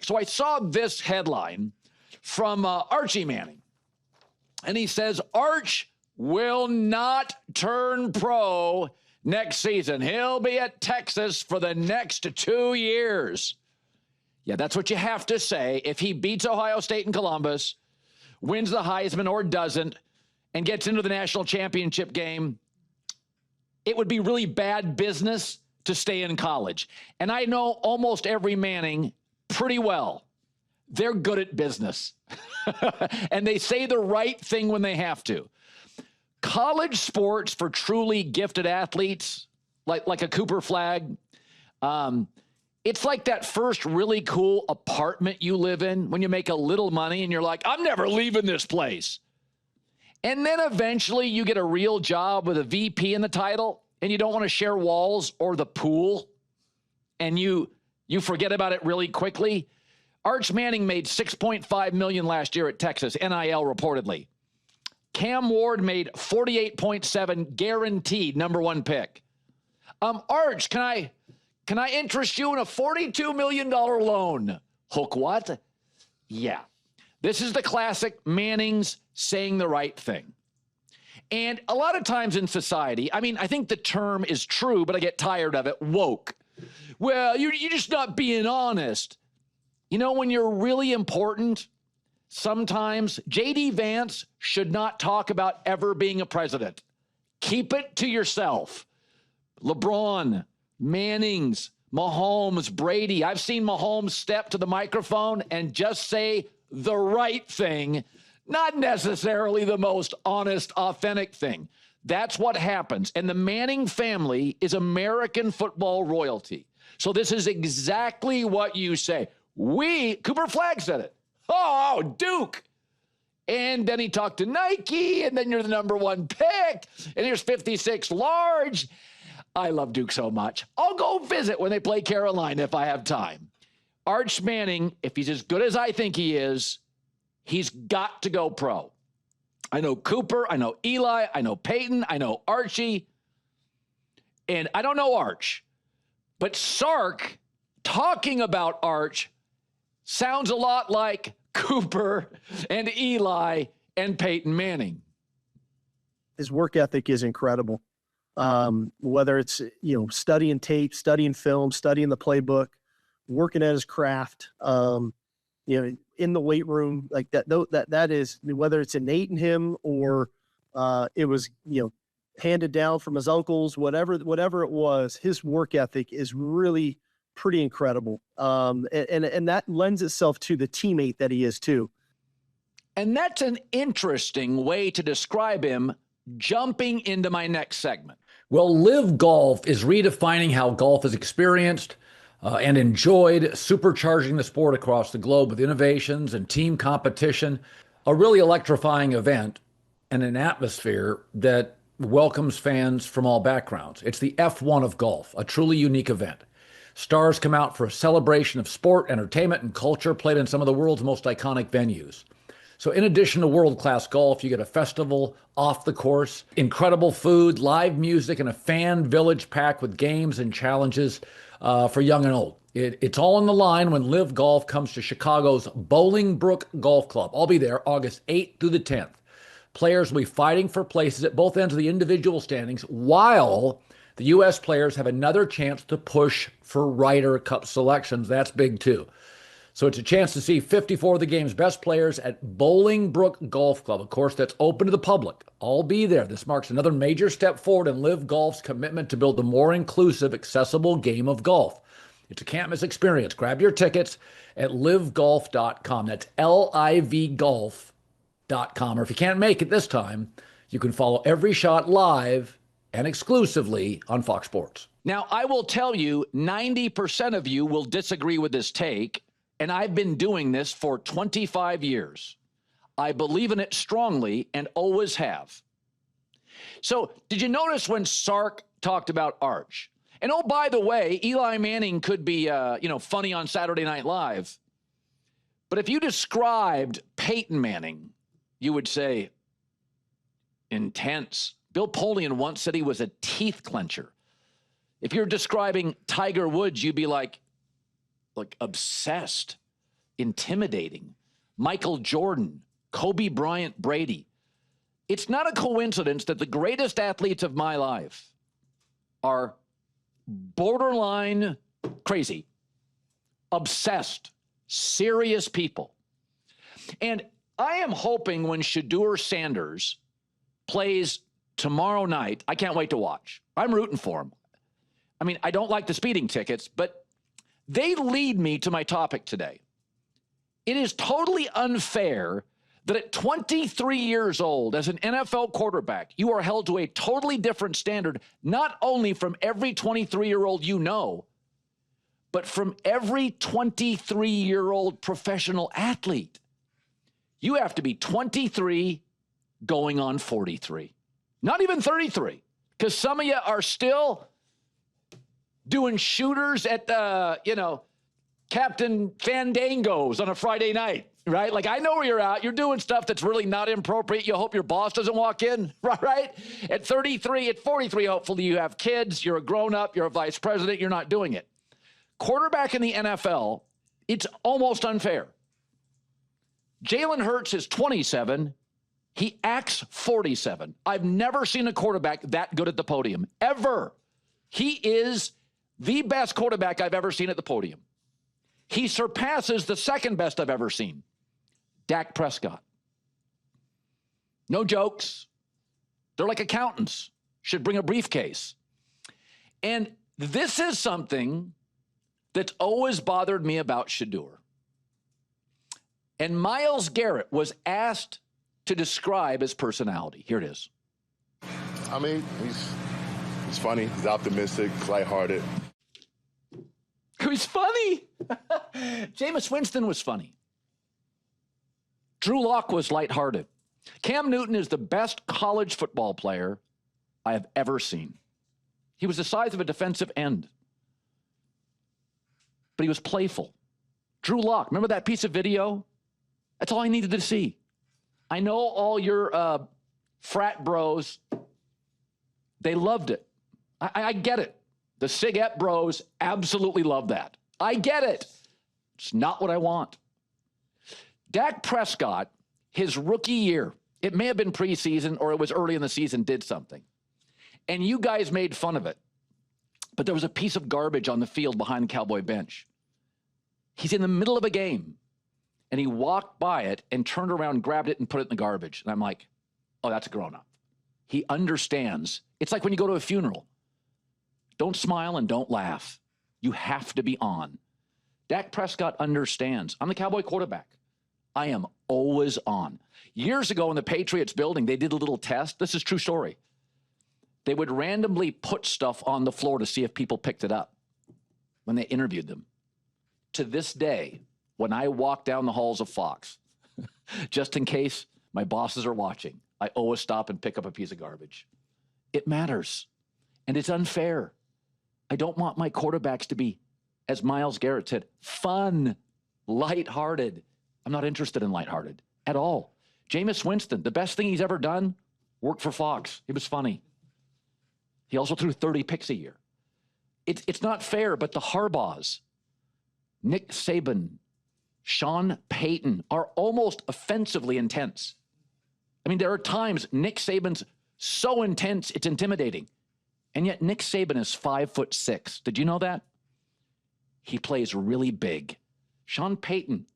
quarterback. So I saw this headline from Archie Manning. And he says, Arch will not turn pro next season. He'll be at Texas for the next 2 years. Yeah, that's what you have to say. If he beats Ohio State and Columbus, wins the Heisman or doesn't, and gets into the national championship game, it would be really bad business to stay in college. And I know almost every Manning pretty well. They're good at business. And they say the right thing when they have to. College sports for truly gifted athletes, like a Cooper Flag, it's like that first really cool apartment you live in when you make a little money and you're like, I'm never leaving this place. And then eventually you get a real job with a VP in the title and you don't want to share walls or the pool and you forget about it really quickly. Arch Manning made $6.5 million last year at Texas, NIL reportedly. Cam Ward made $48.7 guaranteed #1 pick. Arch, can I interest you in a $42 million loan? Hook what? Yeah. This is the classic Manning's saying the right thing. And a lot of times in society, I mean, I think the term is true, but I get tired of it, woke. Well, you're just not being honest. You know, when you're really important, sometimes J.D. Vance should not talk about ever being a president. Keep it to yourself. LeBron, Mannings, Mahomes, Brady. I've seen Mahomes step to the microphone and just say the right thing, not necessarily the most honest, authentic thing. That's what happens. And the Manning family is American football royalty. So this is exactly what you say. Cooper Flag said it. Oh, Duke. And then he talked to Nike, and then you're the #1 pick, and here's 56 large. I love Duke so much. I'll go visit when they play Carolina if I have time. Arch Manning, if he's as good as I think he is, he's got to go pro. I know Cooper, I know Eli, I know Peyton, I know Archie, and I don't know Arch. But Sark talking about Arch sounds a lot like Cooper and Eli and Peyton Manning. His work ethic is incredible. Whether it's, studying tape, studying film, studying the playbook, working at his craft, in the weight room, like that is, whether it's innate in him or it was, handed down from his uncles, whatever it was, his work ethic is really pretty incredible. And that lends itself to the teammate that he is too. And that's an interesting way to describe him, jumping into my next segment. Well, Live Golf is redefining how golf is experienced and enjoyed, supercharging the sport across the globe with innovations and team competition, a really electrifying event and an atmosphere that welcomes fans from all backgrounds. It's the F1 of golf, a truly unique event. Stars come out for a celebration of sport, entertainment, and culture played in some of the world's most iconic venues. So in addition to world-class golf, you get a festival off the course, incredible food, live music, and a fan village packed with games and challenges for young and old. It's all on the line when Live Golf comes to Chicago's Bolingbrook Golf Club. I'll be there August 8th through the 10th. Players will be fighting for places at both ends of the individual standings, while the U.S. players have another chance to push for Ryder Cup selections. That's big too. So it's a chance to see 54 of the game's best players at Bolingbrook Golf Club. Of course, that's open to the public. I'll be there. This marks another major step forward in Live Golf's commitment to build a more inclusive, accessible game of golf. It's a can't-miss experience. Grab your tickets at livegolf.com. That's livegolf.com. Or if you can't make it this time, you can follow every shot live and exclusively on Fox Sports. Now, I will tell you, 90% of you will disagree with this take, and I've been doing this for 25 years. I believe in it strongly and always have. So, did you notice when Sark talked about Arch? And oh, by the way, Eli Manning could be, funny on Saturday Night Live. But if you described Peyton Manning, you would say intense. Bill Polian once said he was a teeth clencher. If you're describing Tiger Woods, you'd be like obsessed. intimidating. Michael Jordan, Kobe Bryant, Brady. It's not a coincidence that the greatest athletes of my life are borderline crazy, obsessed, serious people. And I am hoping when Shedeur Sanders plays tomorrow night, I can't wait to watch. I'm rooting for him. I mean, I don't like the speeding tickets, but they lead me to my topic today. It is totally unfair that at 23 years old, as an NFL quarterback, you are held to a totally different standard, not only from every 23-year-old you know, but from every 23-year-old professional athlete. You have to be 23 going on 43. Not even 33, because some of you are still doing shooters at Captain Fandango's on a Friday night, right? Like, I know where you're at. You're doing stuff that's really not appropriate. You hope your boss doesn't walk in, right? At 33, at 43, hopefully you have kids. You're a grown-up. You're a vice president. You're not doing it. Quarterback in the NFL, it's almost unfair. Jalen Hurts is 27. He acts 47. I've never seen a quarterback that good at the podium, ever. He is the best quarterback I've ever seen at the podium. He surpasses the second best I've ever seen, Dak Prescott. No jokes. They're like accountants. Should bring a briefcase. And this is something that's always bothered me about Shedeur. And Myles Garrett was asked to describe his personality. Here it is. I mean, he's funny. He's optimistic, lighthearted. He's funny. Jameis Winston was funny. Drew Lock was lighthearted. Cam Newton is the best college football player I have ever seen. He was the size of a defensive end, but he was playful. Drew Lock, remember that piece of video? That's all I needed to see. I know all your frat bros, they loved it. I get it. The Sig Ep bros absolutely love that. I get it. It's not what I want. Dak Prescott, his rookie year, it may have been preseason or it was early in the season, did something. And you guys made fun of it. But there was a piece of garbage on the field behind the Cowboy bench. He's in the middle of a game. And he walked by it and turned around, grabbed it, and put it in the garbage. And I'm like, oh, that's a grown-up. He understands. It's like when you go to a funeral. Don't smile and don't laugh. You have to be on. Dak Prescott understands. I'm the Cowboy quarterback. I am always on. Years ago in the Patriots building, they did a little test. This is a true story. They would randomly put stuff on the floor to see if people picked it up when they interviewed them. To this day, when I walk down the halls of Fox, just in case my bosses are watching, I always stop and pick up a piece of garbage. It matters, and it's unfair. I don't want my quarterbacks to be, as Myles Garrett said, fun, lighthearted. I'm not interested in lighthearted at all. Jameis Winston, the best thing he's ever done, worked for Fox. It was funny. He also threw 30 picks a year. It's not fair, but the Harbaughs, Nick Saban, Sean Payton are almost offensively intense. I mean, there are times Nick Saban's so intense, it's intimidating. And yet Nick Saban is 5'6". Did you know that? He plays really big. Sean Payton,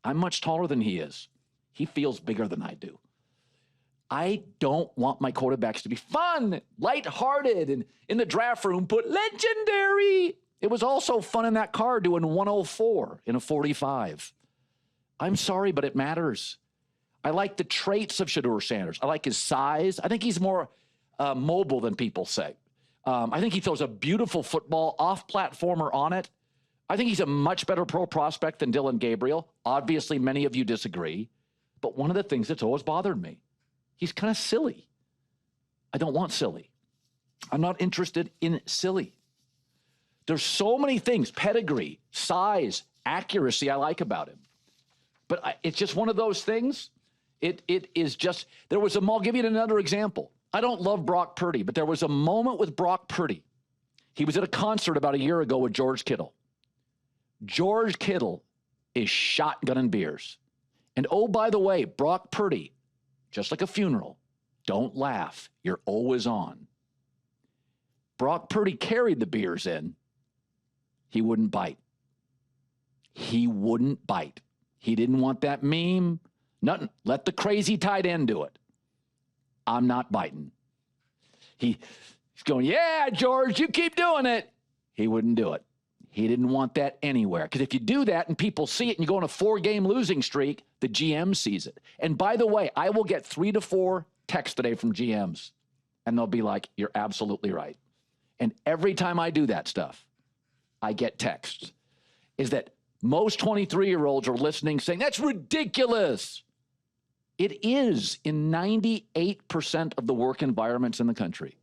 I'm much taller than he is. He feels bigger than I do. I don't want my quarterbacks to be fun, lighthearted, and in the draft room put legendary. It was also fun in that car doing 104 in a 45. I'm sorry, but it matters. I like the traits of Shedeur Sanders. I like his size. I think he's more mobile than people say. I think he throws a beautiful football off-platform or on it. I think he's a much better pro prospect than Dylan Gabriel. Obviously, many of you disagree. But one of the things that's always bothered me, he's kind of silly. I don't want silly. I'm not interested in silly. There's so many things, pedigree, size, accuracy I like about him. But it's just one of those things. It is just, I'll give you another example. I don't love Brock Purdy, but there was a moment with Brock Purdy. He was at a concert about a year ago with George Kittle. George Kittle is shotgunning beers. And oh, by the way, Brock Purdy, just like a funeral, don't laugh. You're always on. Brock Purdy carried the beers in. He wouldn't bite. He wouldn't bite. He didn't want that meme. Nothing. Let the crazy tight end do it. I'm not biting. He's going, yeah, George, you keep doing it. He wouldn't do it. He didn't want that anywhere. Because if you do that and people see it and you go on a 4-game losing streak, the GM sees it. And by the way, I will get 3 to 4 texts today from GMs. And they'll be like, you're absolutely right. And every time I do that stuff, I get texts. Is that most 23-year-olds are listening saying, that's ridiculous. It is in 98% of the work environments in the country.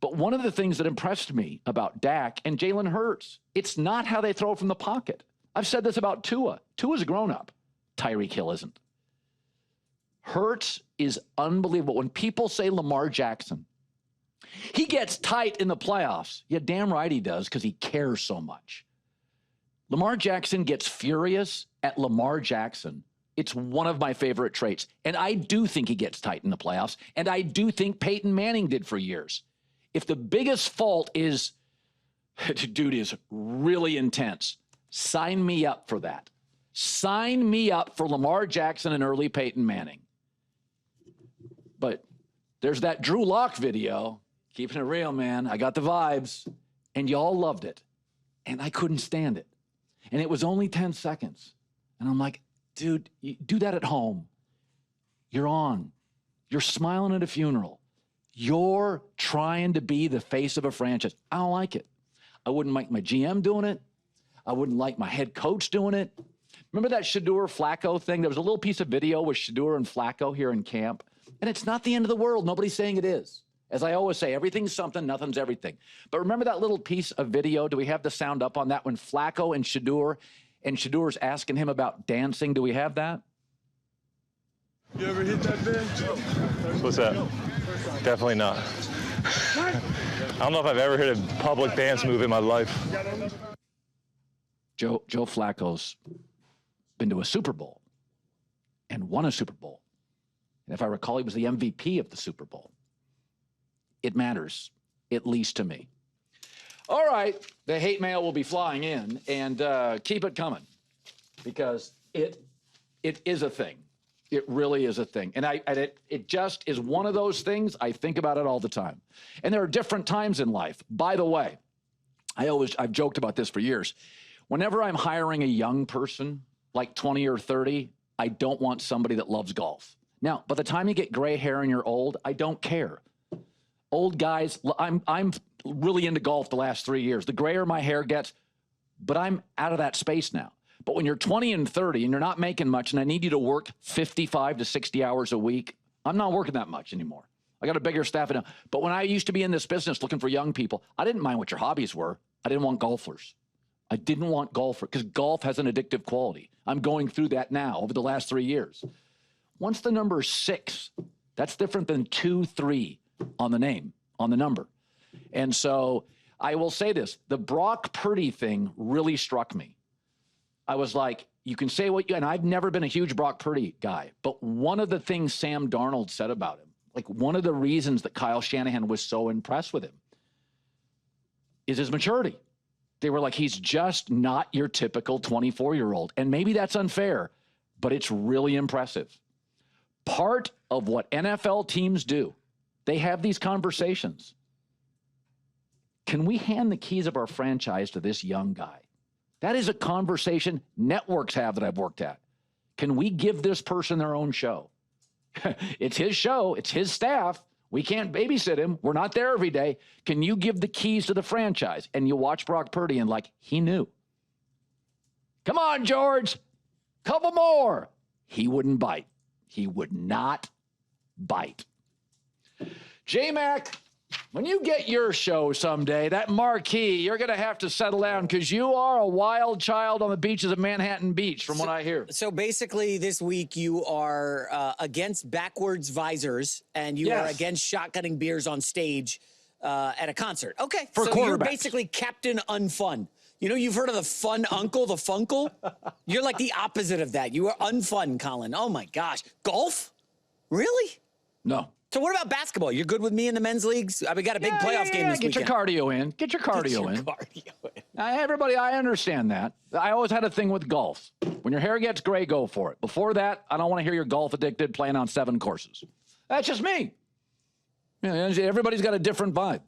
But one of the things that impressed me about Dak and Jalen Hurts, it's not how they throw from the pocket. I've said this about Tua. Tua's a grown-up. Tyreek Hill isn't. Hurts is unbelievable. When people say Lamar Jackson, he gets tight in the playoffs. Yeah, damn right he does, because he cares so much. Lamar Jackson gets furious at Lamar Jackson. It's one of my favorite traits. And I do think he gets tight in the playoffs. And I do think Peyton Manning did for years. If the biggest fault is, dude is really intense, sign me up for that. Sign me up for Lamar Jackson and early Peyton Manning. But there's that Drew Lock video, keeping it real, man. I got the vibes. And y'all loved it. And I couldn't stand it. And it was only 10 seconds. And I'm like, dude, you do that at home. You're on. You're smiling at a funeral. You're trying to be the face of a franchise. I don't like it. I wouldn't like my GM doing it. I wouldn't like my head coach doing it. Remember that Shador-Flacco thing? There was a little piece of video with Shador and Flacco here in camp. And it's not the end of the world. Nobody's saying it is. As I always say, everything's something, nothing's everything. But remember that little piece of video? Do we have the sound up on that when Flacco and Shador's asking him about dancing? Do we have that? You ever hit that bench? What's that? Definitely not. I don't know if I've ever hit a public dance move in my life. Joe Flacco's been to a Super Bowl and won a Super Bowl. And if I recall, he was the MVP of the Super Bowl. It matters, at least to me. All right, the hate mail will be flying in, and keep it coming, because it is a thing. It really is a thing. And it just is one of those things. I think about it all the time. And there are different times in life. By the way, I've joked about this for years. Whenever I'm hiring a young person, like 20 or 30, I don't want somebody that loves golf. Now, by the time you get gray hair and you're old, I don't care. Old guys, I'm really into golf the last 3 years. The grayer my hair gets, but I'm out of that space now. But when you're 20 and 30 and you're not making much and I need you to work 55 to 60 hours a week, I'm not working that much anymore. I got a bigger staff now. But when I used to be in this business looking for young people, I didn't mind what your hobbies were. I didn't want golfers. I didn't want golfers because golf has an addictive quality. I'm going through that now over the last 3 years. Once the number is 6, that's different than 2, 3 on the name, on the number. And so I will say this, the Brock Purdy thing really struck me. I was like, you can say what you, and I've never been a huge Brock Purdy guy, but one of the things Sam Darnold said about him, like one of the reasons that Kyle Shanahan was so impressed with him is his maturity. They were like, he's just not your typical 24-year-old. And maybe that's unfair, but it's really impressive. Part of what NFL teams do, they have these conversations. Can we hand the keys of our franchise to this young guy? That is a conversation networks have that I've worked at. Can we give this person their own show? It's his show. It's his staff. We can't babysit him. We're not there every day. Can you give the keys to the franchise? And you watch Brock Purdy and like, he knew. Come on, George. Couple more. He wouldn't bite. He would not bite. J-Mac, when you get your show someday, that marquee, you're going to have to settle down because you are a wild child on the beaches of Manhattan Beach, from what I hear. So basically this week you are against backwards visors and you are against shotgunning beers on stage at a concert. Okay, so you're basically Captain Unfun. You know, you've heard of the fun uncle, the funkle? You're like the opposite of that. You are unfun, Colin. Oh, my gosh. Golf? Really? No. So what about basketball? You're good with me in the men's leagues? We got a big playoff game this Get weekend. your cardio in. Get your cardio in. Cardio in. Everybody, I understand that. I always had a thing with golf. When your hair gets gray, go for it. Before that, I don't want to hear you're golf addicted playing on 7 courses. That's just me. You know, everybody's got a different vibe.